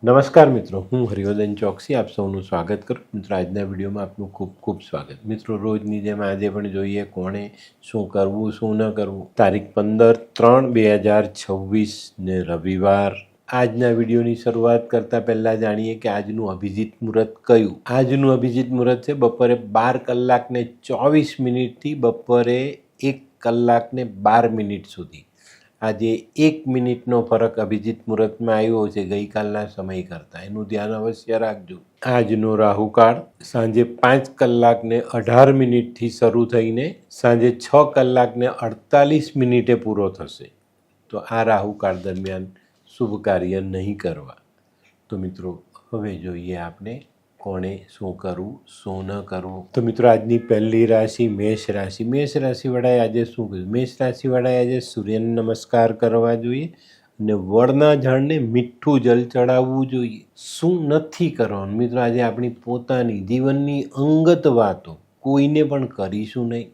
નમસ્કાર મિત્રો, હું હરિવર્ધન ચોકસી આપ સૌનું સ્વાગત કરું. મિત્રો, આજના વિડીયોમાં આપનું ખૂબ ખૂબ સ્વાગત. મિત્રો, રોજની જેમ આજે પણ જોઈએ કોણે શું કરવું શું ન કરવું. તારીખ 15/3/2026 ને રવિવાર. આજના વિડીયોની શરૂઆત કરતાં પહેલાં જાણીએ કે આજનું અભિજીત મુહૂર્ત કયું. આજનું અભિજીત મુહૂર્ત છે બપોરે 12:24 બપોરે 1:12 સુધી. આજે 1 મિનિટનો ફરક અભિજીત મુહૂર્તમાં આવ્યો છે ગઈકાલના સમય કરતાં, એનું ધ્યાન અવશ્ય રાખજો. આજનો રાહુકાળ સાંજે 5:18 શરૂ થઈને સાંજે 6:48 પૂરો થશે. તો આ રાહુકાળ દરમિયાન શુભ કાર્ય નહીં કરવા. તો મિત્રો, હવે જોઈએ આપણે કોણે શું કરવું શું ન કરવું. તો મિત્રો, આજની પહેલી રાશિ મેષ રાશિ. મેષ રાશિવાળાએ આજે શું કર્યું? મેષ રાશિવાળાએ આજે સૂર્યને નમસ્કાર કરવા જોઈએ અને વડના ઝાડને મીઠું જલ ચડાવવું જોઈએ. શું નથી કરવાનું? મિત્રો, આજે આપણી પોતાની જીવનની અંગત વાતો કોઈને પણ કરીશું નહીં.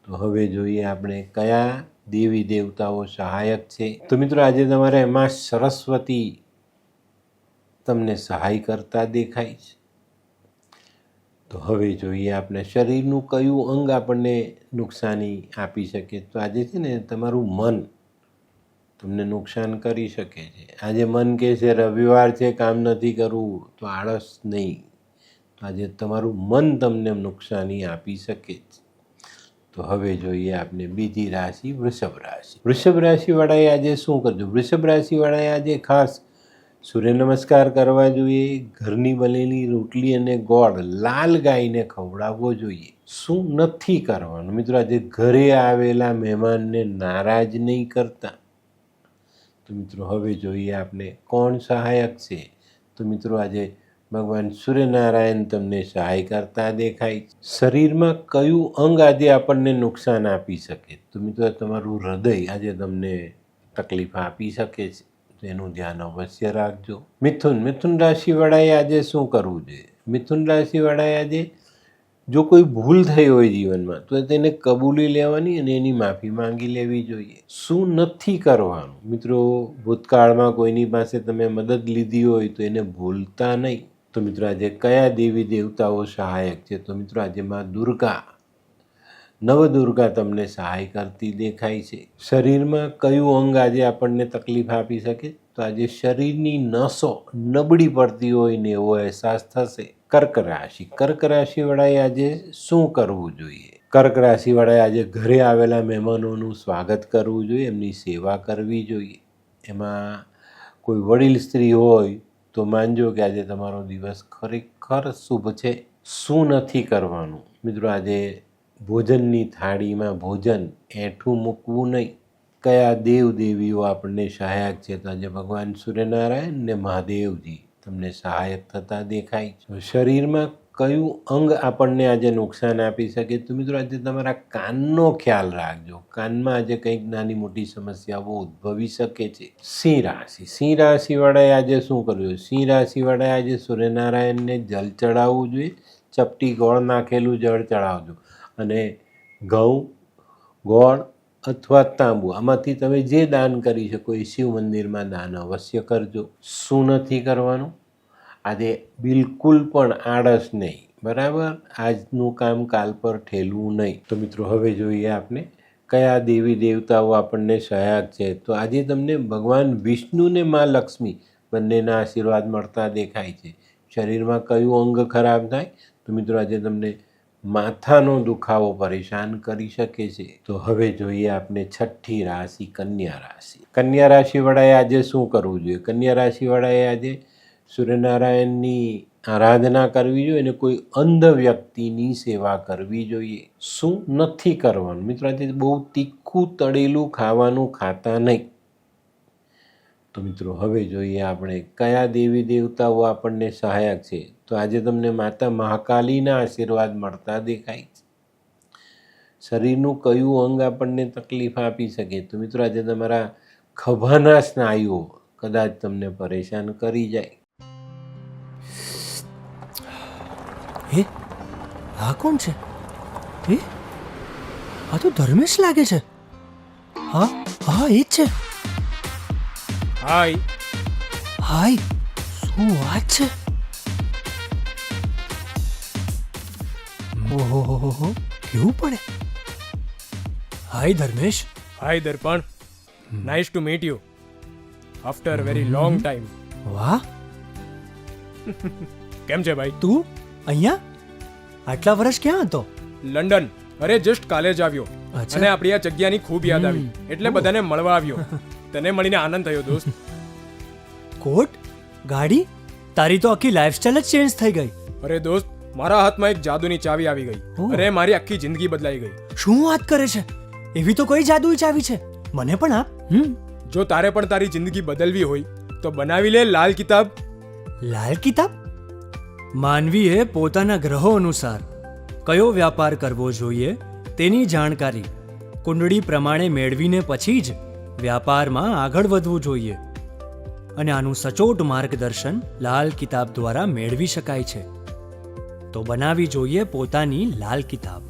તો હવે જોઈએ આપણે કયા દેવી દેવતાઓ સહાયક છે. તો મિત્રો, આજે તમારે એમાં સરસ્વતી તમને સહાય કરતા દેખાય છે. તો હવે જોઈએ આપણે શરીરનું કયું અંગ આપણને નુકસાની આપી શકે. તો આજે છે ને તમારું મન તમને નુકસાન કરી શકે છે. આજે મન કહે છે રવિવાર છે કામ નથી કરવું, તો આળસ નહીં. તો આજે તમારું મન તમને નુકસાની આપી શકે છે. તો હવે જોઈએ આપણે બીજી રાશિ વૃષભ રાશિ. વૃષભ રાશિવાળાએ આજે શું કરજો? વૃષભ રાશિવાળાએ આજે ખાસ સૂર્ય નમસ્કાર કરવા જોઈએ. ઘરની બનેલી રોટલી અને ગોળ લાલ ગાયને ખવડાવવો જોઈએ. શું નથી કરવાનું? મિત્રો, આજે ઘરે આવેલા મહેમાનને નારાજ નહીં કરતા. તો મિત્રો, હવે જોઈએ આપણે કોણ સહાયક છે. તો મિત્રો, આજે ભગવાન સૂર્યનારાયણ તમને સહાય કરતા દેખાય. શરીરમાં કયું અંગ આજે આપણને નુકસાન આપી શકે? તો મિત્રો, તમારું હૃદય આજે તમને તકલીફ આપી શકે છે. એનું ધ્યાન અવશ્ય રાખજો. મિથુન રાશિવાળાએ આજે શું કરવું જોઈએ? મિથુન રાશિવાળાએ આજે જો કોઈ ભૂલ થઈ હોય જીવનમાં તો તેને કબૂલી લેવાની અને એની માફી માંગી લેવી જોઈએ. શું નથી કરવાનું? મિત્રો, ભૂતકાળમાં કોઈની પાસે તમે મદદ લીધી હોય તો એને ભૂલતા નહીં. તો મિત્રો, આજે કયા દેવી દેવતાઓ સહાયક છે? તો મિત્રો, આજે માં દુર્ગા, નવદુર્ગા તમને સહાય કરતી દેખાય છે. શરીરમાં કયું અંગ આજે આપણને તકલીફ આપી શકે? તો આજે શરીરની નસો નબળી પડતી હોય ને એવો અહેસાસ થશે. કર્ક રાશિ. કર્ક રાશિવાળાએ આજે શું કરવું જોઈએ? કર્ક રાશિવાળાએ આજે ઘરે આવેલા મહેમાનોનું સ્વાગત કરવું જોઈએ, એમની સેવા કરવી જોઈએ. એમાં કોઈ વડીલ સ્ત્રી હોય તો માનજો કે આજે તમારો દિવસ ખરેખર શુભ છે. શું નથી કરવાનું? મિત્રો, આજે ભોજનની થાળીમાં ભોજન એઠું મૂકવું નહીં. કયા દેવ દેવીઓ આપણને સહાયક છે? તો આજે ભગવાન સૂર્યનારાયણ ને મહાદેવજી તમને સહાયક થતા દેખાય છે. શરીરમાં કયું અંગ આપણને આજે નુકસાન આપી શકે? તો મિત્રો, આજે તમારા કાનનો ખ્યાલ રાખજો. કાનમાં આજે કંઈક નાની મોટી સમસ્યાઓ ઉદ્ભવી શકે છે. સિંહ રાશિ. સિંહ રાશિવાળાએ આજે શું કરવું? સિંહ રાશિવાળાએ આજે સૂર્યનારાયણને જલ ચડાવવું જોઈએ. ચપટી ગોળ નાખેલું જળ ચડાવજો અને ઘઉં, ગોળ અથવા તાંબુ આમાંથી તમે જે દાન કરી શકો એ શિવ મંદિરમાં દાન અવશ્ય કરજો. શું નથી કરવાનું? આજે બિલકુલ પણ આળસ નહીં, બરાબર? આજનું કામ કાલ પર ઠેલવું નહીં. તો મિત્રો, હવે જોઈએ આપણે કયા દેવી દેવતાઓ આપણને સહાયક છે. તો આજે તમને ભગવાન વિષ્ણુ ને મા લક્ષ્મી બંનેના આશીર્વાદ મળતા દેખાય છે. શરીરમાં કયું અંગ ખરાબ થાય? તો મિત્રો, આજે તમને માથાનો દુખાવો પરેશાન કરી શકે છે. તો હવે જોઈએ આપણે છઠ્ઠી રાશિ કન્યા રાશિ. કન્યા રાશિવાળાએ આજે શું કરવું જોઈએ? કન્યા રાશિવાળાએ આજે સૂર્યનારાયણની આરાધના કરવી જોઈએ અને કોઈ અંધ વ્યક્તિની સેવા કરવી જોઈએ. શું નથી કરવાનું? મિત્રો, આજે બહુ તીખું તળેલું ખાવાનું ખાતા નહીં. તો મિત્રો, હવે જોઈએ આપણે કયા દેવી દેવતાઓ આપણને સહાયક છે. તો આજે તમને માતા મહાકાલીના આશીર્વાદ મળતા દેખાય છે. શરીરનું કયું અંગ આપણને તકલીફ આપી શકે? તો મિત્રો, આજે તમારા ખભાના સ્નાયુઓ કદાચ તમને પરેશાન કરી જાય. હે, આ કોણ છે? હે, આ તો ધર્મેશ લાગે છે. હા, એ જ છે. હાય. હાય, શું વાત છે? ઓહો, કેવું પડે? Hi Dharmesh. Hi Darpan, nice to meet you after very long time. વાહ, કેમ છે ભાઈ? તું અહીંયા? આટલા વર્ષ ક્યાં હતો? લંડન. અરે જસ્ટ કાલે જ આવ્યો અચ્છા. અને આપણી આ જગ્યાની ખૂબ યાદ આવી એટલે બધાને મળવા આવ્યો. તને મળીને આનંદ થયો દોસ્ત. કોટ, ગાડી, તારી તો આખી લાઈફસ્ટાઈલ જ ચેન્જ થઈ ગઈ. અરે દોસ્ત, મારા હાથમાં એક જાદુની ચાવી આવી ગઈ ઓહ. અને મારી આખી જિંદગી બદલાઈ ગઈ. શું વાત કરે છે? એવી તો કોઈ જાદુઈ ચાવી છે, મને પણ આપ. જો તારે પણ તારી જિંદગી બદલવી હોય તો બનાવી લે લાલ કિતાબ. લાલ કિતાબ? માનવીએ પોતાના ગ્રહો અનુસાર કયો વ્યાપાર કરવો જોઈએ તેની જાણકારી કુંડળી પ્રમાણે મેળવીને પછી જ વ્યાપારમાં આગળ વધવું જોઈએ, અને આનું સચોટ માર્ગદર્શન લાલ કિતાબ દ્વારા મેળવી શકાય છે. તો બનાવી જોઈએ પોતાની લાલ કિતાબ.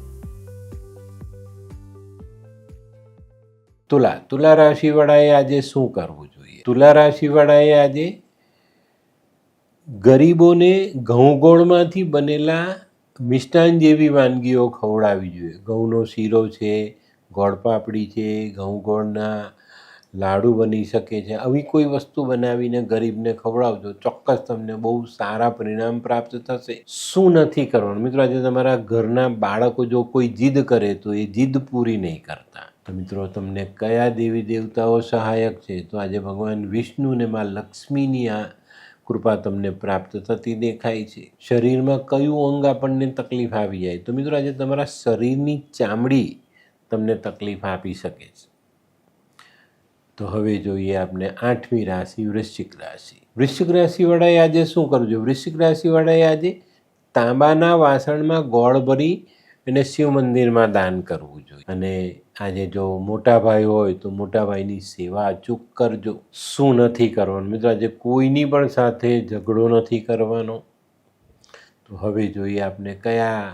તુલા રાશિવાળાએ આજે શું કરવું જોઈએ? તુલા રાશિવાળાએ આજે ગરીબોને ઘઉં ગોળમાંથી બનેલા મિષ્ટાન જેવી વાનગીઓ ખવડાવવી જોઈએ. ઘઉંનો શીરો છે, ગોળ પાપડી છે, ઘઉં ગોળના લાડુ બની શકે છે. આવી કોઈ વસ્તુ બનાવીને ગરીબને ખવડાવજો, ચોક્કસ તમને બહુ સારા પરિણામ પ્રાપ્ત થશે. શું નથી કરવાનું મિત્રો? આજે તમારા ઘરના બાળકો જો કોઈ જીદ કરે તો એ જીદ પૂરી નહીં કરતા. તો મિત્રો, તમને કયા દેવી દેવતાઓ સહાયક છે? તો આજે ભગવાન વિષ્ણુ અને મા લક્ષ્મીની આ કૃપા તમને પ્રાપ્ત થતી દેખાય છે. શરીરમાં કયું અંગ આપણને તકલીફ આવી જાય? તો મિત્રો, આજે તમારા શરીરની ચામડી તમને તકલીફ આપી શકે છે. તો હવે જોઈએ આપણે 8મી રાશિ વૃશ્ચિક રાશિ. વૃશ્ચિક રાશિવાળાએ આજે શું કરવું જોઈએ? વૃશ્ચિક રાશિવાળાએ આજે તાંબાના વાસણમાં ગોળ ભરી અને શિવ મંદિરમાં દાન કરવું જોઈએ. અને આજે જો મોટા ભાઈ હોય તો મોટા ભાઈની સેવા અચૂક કરજો. શું નથી કરવાનું મિત્રો? આજે કોઈની પણ સાથે ઝઘડો નથી કરવાનો. તો હવે જોઈએ આપણે કયા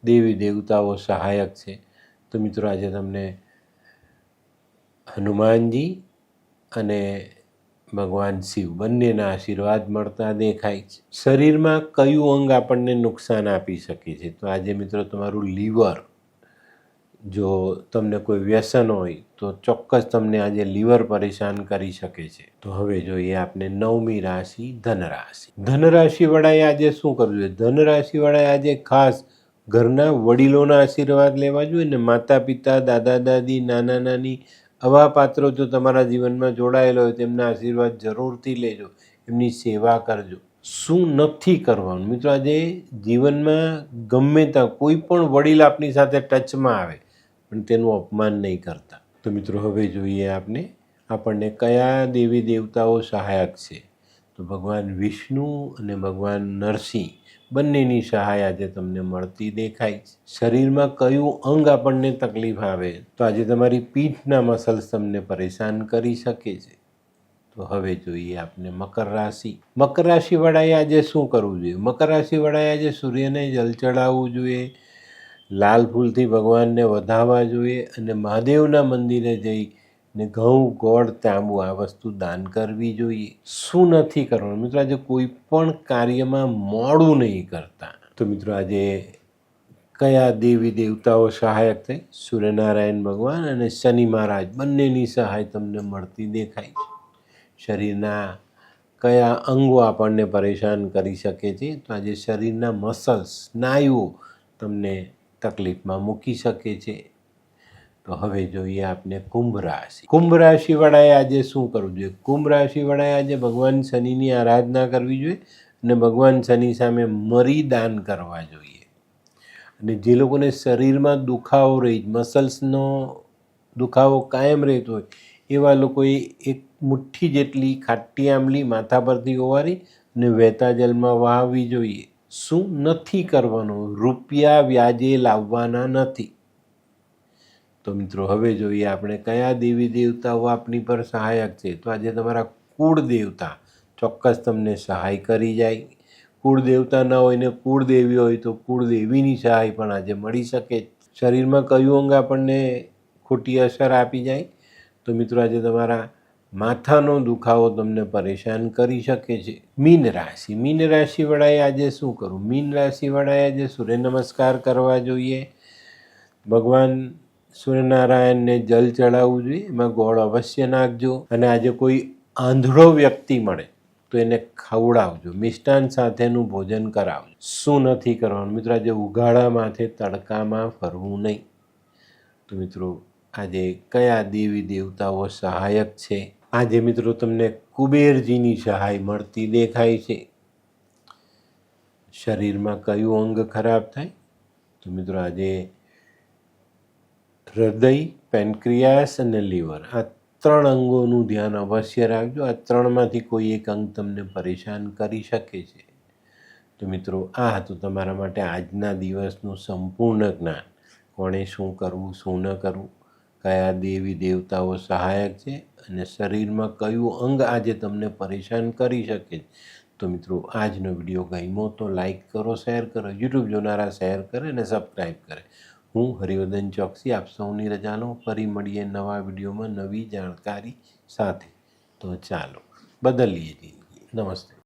દેવી દેવતાઓ સહાયક છે. તો મિત્રો, આજે તમને હનુમાનજી અને ભગવાન શિવ બંનેના આશીર્વાદ મળતા દેખાય છે. શરીરમાં કયું અંગ આપણને નુકસાન આપી શકે છે? તો આજે મિત્રો, તમારું લીવર, જો તમને કોઈ વ્યસન હોય તો ચોક્કસ તમને આજે લીવર પરેશાન કરી શકે છે. તો હવે જોઈએ આપણે 9મી રાશિ ધનરાશિ. ધનરાશિવાળાએ આજે શું કરવું જોઈએ? ધનરાશિવાળાએ આજે ખાસ ઘરના વડીલોના આશીર્વાદ લેવા જોઈએ ને માતા પિતા, દાદા દાદી, નાના નાની આવા પાત્રો જો તમારા જીવનમાં જોડાયેલા હોય તેમના આશીર્વાદ જરૂરથી લેજો, એમની સેવા કરજો. શું નથી કરવાનું મિત્રો? આજે જીવનમાં ગમે ત્યાં કોઈ પણ વડીલ આપની સાથે ટચમાં આવે પણ તેનું અપમાન નહીં કરતા. તો મિત્રો, હવે જોઈએ આપણને કયા દેવી દેવતાઓ સહાયક છે. તો ભગવાન વિષ્ણુ અને ભગવાન નરસિંહ બંનેની સહાય આજે તમને મળતી દેખાય છે. શરીરમાં કયું અંગ આપણને તકલીફ આવે? તો આજે તમારી પીઠના મસલ્સ તમને પરેશાન કરી શકે છે. તો હવે જોઈએ આપણે મકર રાશિ. મકર રાશિવાળાએ આજે શું કરવું જોઈએ? મકર રાશિવાળાએ આજે સૂર્યને જલ ચડાવવું જોઈએ, લાલ ફૂલથી ભગવાનને વધાવવા જોઈએ અને મહાદેવના મંદિરે જઈને ઘઉં, ગોળ, તાંબુ આ વસ્તુ દાન કરવી જોઈએ. શું નથી કરવાનું મિત્રો? આજે કોઈ પણ કાર્યમાં મોડું નહીં કરતા. તો મિત્રો, આજે કયા દેવી દેવતાઓ સહાયક છે? સૂર્યનારાયણ ભગવાન અને શનિ મહારાજ બંનેની સહાય તમને મળતી દેખાય છે. શરીરના કયા અંગો આપણને પરેશાન કરી શકે છે? તો આજે શરીરના મસલ્સ, સ્નાયુઓ તમને તકલીફમાં મૂકી શકે છે. તો હવે જોઈએ આપણે કુંભ રાશિ. કુંભ રાશિવાળાએ આજે શું કરવું જોઈએ? કુંભ રાશિવાળાએ આજે ભગવાન શનિની આરાધના કરવી જોઈએ અને ભગવાન શનિ સામે મરી દાન કરવા જોઈએ. અને જે લોકોને શરીરમાં દુખાવો રહી, મસલ્સનો દુખાવો કાયમ રહેતો હોય એવા લોકોએ એક મુઠ્ઠી જેટલી ખાટી આંબલી માથા પરથી ઓવારી અને વહેતા જલમાં વહાવવી જોઈએ. શું નથી કરવાનું? રૂપિયા વ્યાજે લાવવાના નથી. તો મિત્રો, હવે જોઈએ આપણે કયા દેવી દેવતાઓ આપની પર સહાયક છે. તો આજે તમારા કુળ દેવતા ચોક્કસ તમને સહાય કરી જાય. કુળ દેવતા ન હોય ને કુળદેવી હોય તો કુળદેવીની સહાય પણ આજે મળી શકે. શરીરમાં કયું અંગ આપણને ખોટી અસર આપી જાય? તો મિત્રો, આજે તમારા માથાનો દુખાવો તમને પરેશાન કરી શકે છે. મીન રાશિવાળાએ આજે શું કરવું? મીન રાશિવાળાએ આજે સૂર્ય નમસ્કાર કરવા જોઈએ. ભગવાન સૂર્યનારાયણને જલ ચડાવવું જોઈએ. એમાં ગોળ અવશ્ય નાખજો. અને આજે કોઈ આંધળો વ્યક્તિ મળે તો એને ખવડાવજો. મિષ્ટાન સાથેનું ભોજન કરાવજો. શું નથી કરવાનું મિત્રો? આજે ઉઘાડા માથે તડકામાં ફરવું નહીં. તો મિત્રો આજે કયા દેવી દેવતાઓ સહાયક છે? આજે મિત્રો તમને કુબેરજીની સહાય મળતી દેખાય છે. શરીરમાં કયું અંગ ખરાબ થાય? તો મિત્રો આજે હૃદય, પેનક્રિયાસ અને લીવર, આ 3 અંગોનું ધ્યાન અવશ્ય રાખજો. આ 3માંથી કોઈ એક અંગ તમને પરેશાન કરી શકે છે. તો મિત્રો આ હતું તમારા માટે આજના દિવસનું સંપૂર્ણ જ્ઞાન. કોણે શું કરવું, શું ન કરવું, કયા દેવી દેવતાઓ સહાયક છે અને શરીરમાં કયું અંગ આજે તમને પરેશાન કરી શકે છે. તો મિત્રો આજનો વિડીયો ગમ્યો તો લાઈક કરો, શેર કરો. યુટ્યુબ જોનારા શેર કરે અને સબસ્ક્રાઈબ કરે. હું હરિવર્ધન ચોકસી આપ સૌની રજા લઉં. ફરી મળીએ નવા વિડીયોમાં નવી જાણકારી સાથે. તો ચાલો બદલીએ જિંદગી. નમસ્તે.